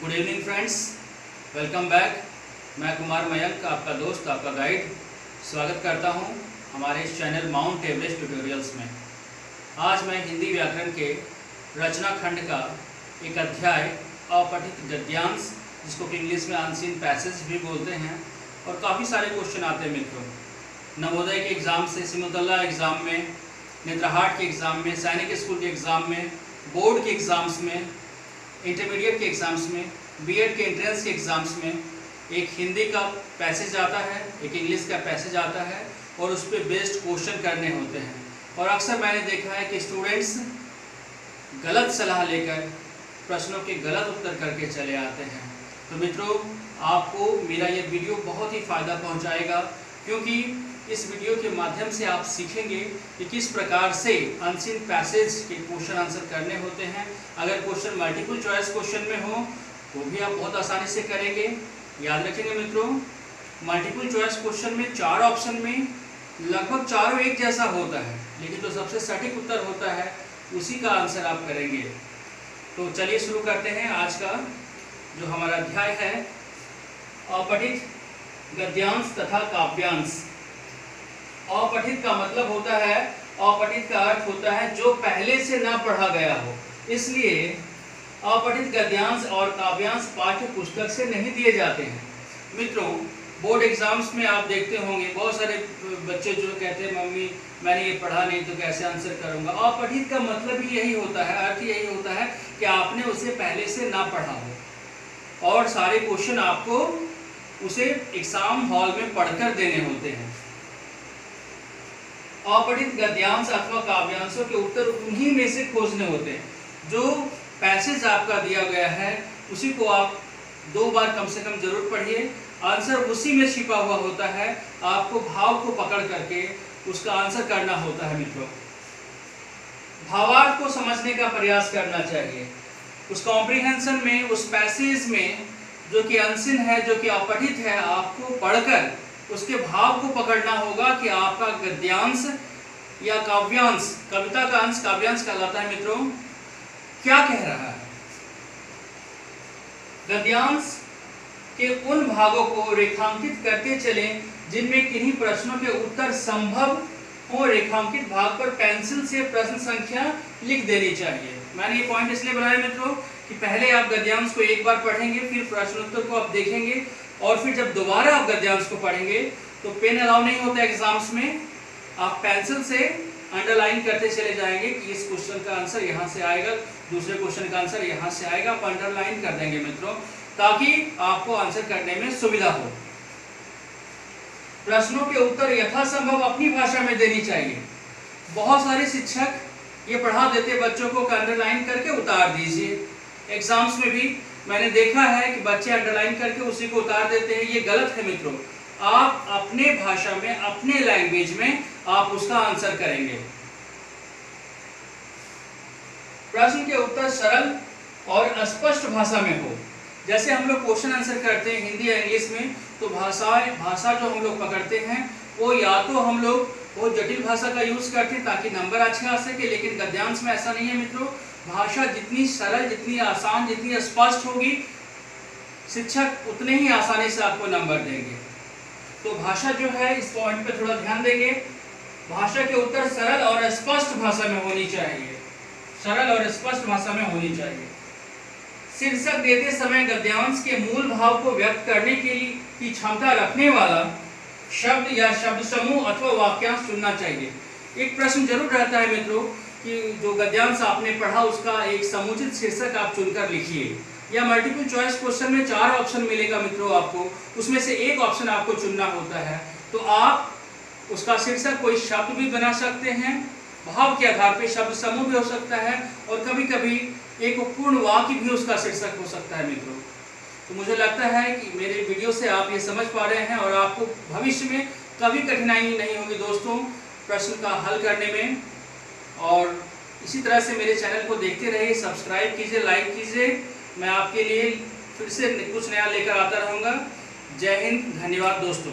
Good evening friends, welcome back. मैं कुमार मयंक, आपका दोस्त, आपका गाइड, स्वागत करता हूं हमारे इस चैनल माउंट एवरेस्ट ट्यूटोरियल्स में। आज मैं हिंदी व्याकरण के रचना खंड का एक अध्याय अपठित गद्यांश, जिसको कि इंग्लिश में अनसीन पैसेज भी बोलते हैं, और काफ़ी सारे क्वेश्चन आते हैं मित्रों। नवोदय के एग्ज़ाम से, सिमुतल्ला एग्ज़ाम में, नेत्रहाट के एग्ज़ाम में, सैनिक स्कूल के एग्ज़ाम में, बोर्ड के एग्ज़ाम्स में, इंटरमीडिएट के एग्ज़ाम्स में, बीएड के एंट्रेंस के एग्ज़ाम्स में एक हिंदी का पैसेज आता है, एक इंग्लिश का पैसेज आता है, और उस पर बेस्ड क्वेश्चन करने होते हैं। और अक्सर मैंने देखा है कि स्टूडेंट्स गलत सलाह लेकर प्रश्नों के गलत उत्तर करके चले आते हैं। तो मित्रों, आपको मेरा ये वीडियो बहुत ही फ़ायदा पहुंचाएगा, क्योंकि इस वीडियो के माध्यम से आप सीखेंगे कि किस प्रकार से अनसीन पैसेज के क्वेश्चन आंसर करने होते हैं। अगर क्वेश्चन मल्टीपल चॉइस क्वेश्चन में हो तो भी आप बहुत आसानी से करेंगे। याद रखेंगे मित्रों, मल्टीपल चॉइस क्वेश्चन में 4 ऑप्शन में लगभग चारों एक जैसा होता है, लेकिन जो सबसे सटीक उत्तर होता है उसी का आंसर आप करेंगे। तो चलिए शुरू करते हैं आज का जो हमारा अध्याय है, अपठित गद्यांश तथा काव्यांश। अपठित का मतलब होता है, अपठित का अर्थ होता है जो पहले से ना पढ़ा गया हो। इसलिए अपठित गद्यांश और काव्यांश पाठ्य पुस्तक से नहीं दिए जाते हैं। मित्रों, बोर्ड एग्जाम्स में आप देखते होंगे बहुत सारे बच्चे जो कहते हैं मम्मी मैंने ये पढ़ा नहीं तो कैसे आंसर करूंगा। अपठित का मतलब ही यही होता है, अर्थ यही होता है कि आपने उसे पहले से ना पढ़ा हो और सारे क्वेश्चन आपको उसे एग्जाम हॉल में पढ़कर देने होते हैं। अपठित गद्यांश अथवा काव्यांशों के उत्तर उन्हीं में से खोजने होते हैं। जो पैसेज आपका दिया गया है उसी को आप 2 बार कम से कम जरूर पढ़िए। आंसर उसी में छिपा हुआ होता है, आपको भाव को पकड़ करके उसका आंसर करना होता है। मित्रों, भावार्थ को समझने का प्रयास करना चाहिए। उस कॉम्प्रिहेंशन में, उस पैसेज में जो कि अनसीन है, जो कि अपठित है, आपको पढ़कर उसके भाव को पकड़ना होगा कि आपका गद्यांश या काव्यांश, कविता का अंश काव्यांश कहलाता है मित्रों, क्या कह रहा है। गद्यांश के उन भागों को रेखांकित करते चलें जिनमें किन्हीं प्रश्नों के उत्तर संभव हो। रेखांकित भाग पर पेंसिल से प्रश्न संख्या लिख देनी चाहिए। मैंने ये पॉइंट इसलिए बनाया मित्रों कि पहले आप गद्यांश को एक बार पढ़ेंगे, फिर प्रश्नोत्तर को आप देखेंगे, और फिर जब दोबारा आप गद्यांश को पढ़ेंगे तो पेन अलाउ नहीं होता एग्जाम्स में। आप पेंसिल से अंडरलाइन करते चले जाएंगे कि इस क्वेश्चन का आंसर यहाँ से आएगा, दूसरे क्वेश्चन का आंसर यहाँ से आएगा। आप अंडरलाइन कर देंगे मित्रों, ताकि आपको आंसर करने में सुविधा हो। प्रश्नों के उत्तर यथासंभव अपनी भाषा में देनी चाहिए। बहुत सारे शिक्षक ये पढ़ा देते बच्चों को अंडरलाइन करके उतार दीजिए। एग्जाम्स में भी मैंने देखा है कि बच्चे अंडरलाइन करके उसी को उतार देते हैं। ये गलत है मित्रों। आप अपने भाषा में, अपने लैंग्वेज में आप उसका आंसर करेंगे। प्रश्न के उत्तर सरल और स्पष्ट भाषा में हो। जैसे हम लोग क्वेश्चन आंसर करते हैं हिंदी या इंग्लिश में, तो भाषा जो हम लोग पकड़ते हैं वो या तो हम लोग बहुत जटिल भाषा का यूज करते हैं ताकि नंबर अच्छे आ सके, लेकिन गद्यांश में ऐसा नहीं है मित्रों। भाषा जितनी सरल, जितनी आसान, जितनी स्पष्ट होगी, शिक्षक उतने ही आसानी से आपको नंबर देंगे। तो भाषा जो है, इस पॉइंट पे थोड़ा ध्यान देंगे। भाषा के उत्तर सरल और स्पष्ट भाषा में होनी चाहिए, सरल और स्पष्ट भाषा में होनी चाहिए। शीर्षक देते समय गद्यांश के मूल भाव को व्यक्त करने की क्षमता रखने वाला शब्द या शब्द समूह अथवा वाक्यांश चुनना चाहिए। एक प्रश्न जरूर रहता है मित्रों कि जो गद्यांश आपने पढ़ा उसका एक समुचित शीर्षक आप चुनकर लिखिए। या मल्टीपल चॉइस क्वेश्चन में 4 ऑप्शन मिलेगा मित्रों आपको, उसमें से एक ऑप्शन आपको चुनना होता है। तो आप उसका शीर्षक कोई शब्द भी बना सकते हैं, भाव के आधार पे शब्द समूह भी हो सकता है, और कभी कभी एक पूर्ण वाक्य भी उसका शीर्षक हो सकता है मित्रों। तो मुझे लगता है कि मेरे वीडियो से आप ये समझ पा रहे हैं, और आपको भविष्य में कभी कठिनाई नहीं होगी दोस्तों प्रश्न का हल करने में। और इसी तरह से मेरे चैनल को देखते रहिए, सब्सक्राइब कीजिए, लाइक कीजिए। मैं आपके लिए फिर से कुछ नया लेकर आता रहूँगा। जय हिंद, धन्यवाद दोस्तों।